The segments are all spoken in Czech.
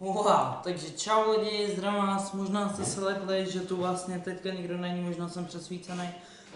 Wow, takže čau lidi, zdravím vás, možná jste se lekli, že tu vlastně teďka nikdo není, možná jsem přesvícený,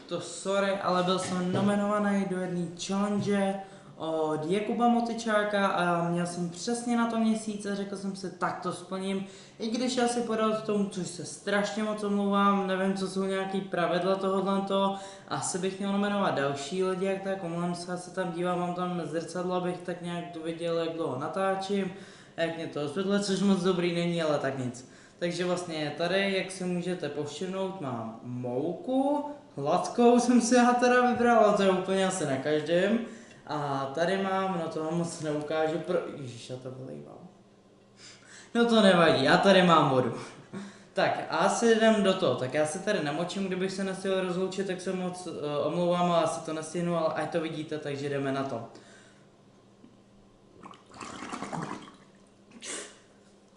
to sorry, ale byl jsem nominovaný do jedné challenge od Jakuba Motyčáka a měl jsem přesně na to měsíc a řekl jsem si, tak to splním, i když já si podal k tomu, což se strašně moc omlouvám, nevím, co jsou nějaký pravidla tohoto, asi bych měl nominovat další lidi, jak tak, omlouvám se, já se tam dívám, mám tam zrcadlo, abych tak nějak viděl, jak dlouho natáčím. Jak mě to osvětluje, což moc dobrý není, ale tak nic. Takže vlastně tady, jak si můžete povšimnout, mám mouku, hladkou jsem si já teda vybral, ale to je úplně asi na každém. A tady mám, no to vám moc neukážu, Ježiš, já to vylejvám. No to nevadí, já tady mám vodu. Tak a asi jdem do toho, tak já se tady namočím, kdybych se nestihl rozloučit, tak se moc omlouvám, ale asi to nestihnu, ale ať to vidíte, takže jdeme na to.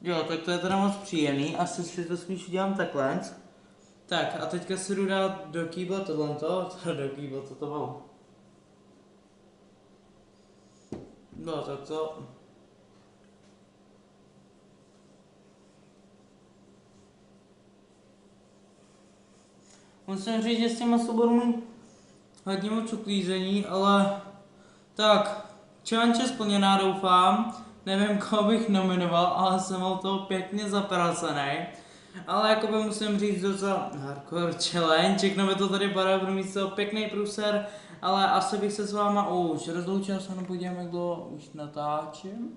Jo, tak to je teda moc příjemný, asi si to spíš udělám takhle. Tak a teďka si jdu dát do kýbla tohleto, do kýbla, co to bylo? No tak to... Musím říct, že s těma souborům hodně moc uklízení, ale... Tak, challenge je splněná, doufám. Nevím, koho bych nominoval, ale jsem o toho pěkně zapracený. Ale jakoby musím říct docela hardcore challenge, všechno mi to tady padá, budu mít toho pěkný průser, ale asi bych se s váma už rozloučil, se podívám, jak dlouho už natáčím.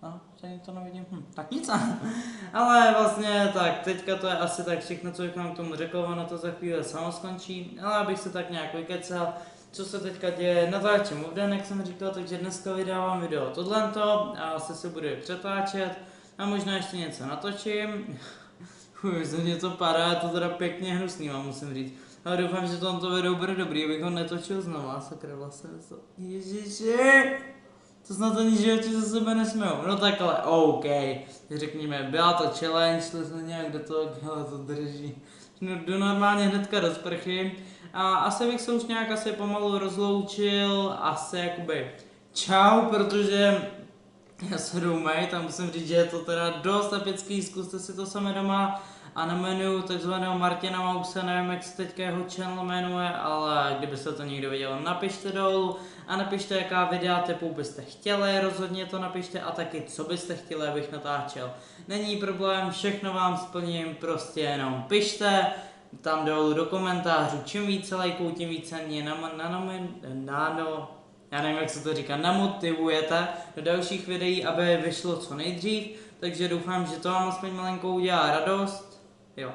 A, tady to nevidím, tak nic. Ale vlastně tak, teďka to je asi tak všechno, co bych vám k tomu řekl, ono to za chvíli samo skončí, ale abych se tak nějak vykecel. Co se teďka děje, natáčím den, jak jsem říkal, takže dneska vydávám video tohleto a asi se budu přetáčet a možná ještě něco natočím. Ze mě to padá, je to teda pěkně hnusný, vám musím říct. Ale doufám, že to video bude dobrý, abych ho netočil znova, sakra vlastně to. Ježiši! To snad ani životě ze sebe nesmějou. No takhle, OK. Řekněme, byla to challenge, šli jsme nějak do toho, ale to drží. No, jdu normálně hnedka do sprchy. A asi bych se už nějak asi pomalu rozloučil, asi jakoby čau, protože já se jdu umýt a musím říct, že je to teda dost epický, zkuste si to sami doma a jmenuji takzvaného Martina Mause, nevím jak se teďka jeho channel jmenuje, ale kdybyste to někdo viděl, napište dolů a napište jaká videa typu byste chtěli, rozhodně to napište a taky co byste chtěli, abych natáčel. Není problém, všechno vám splním, prostě jenom pište tam dolů do komentářů, čím více lajků, tím více mě já nevím, jak se to říká, namotivujete do dalších videí, aby vyšlo co nejdřív, takže doufám, že to vám aspoň malinko udělá radost. Jo,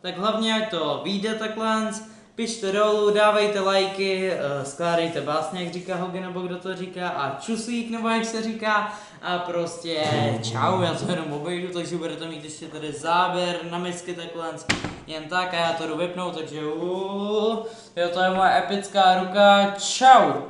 tak hlavně ať to vyjde takhle, pište dolů, dávejte lajky, skládejte básně, jak říká Hogan, nebo kdo to říká, a čuslík, nebo jak se říká, a prostě čau, já to jenom obejdu, takže budete mít ještě tady záběr na misky takhle, jen tak a já to jdu vypnout, takže jo, to je moje epická ruka, čau!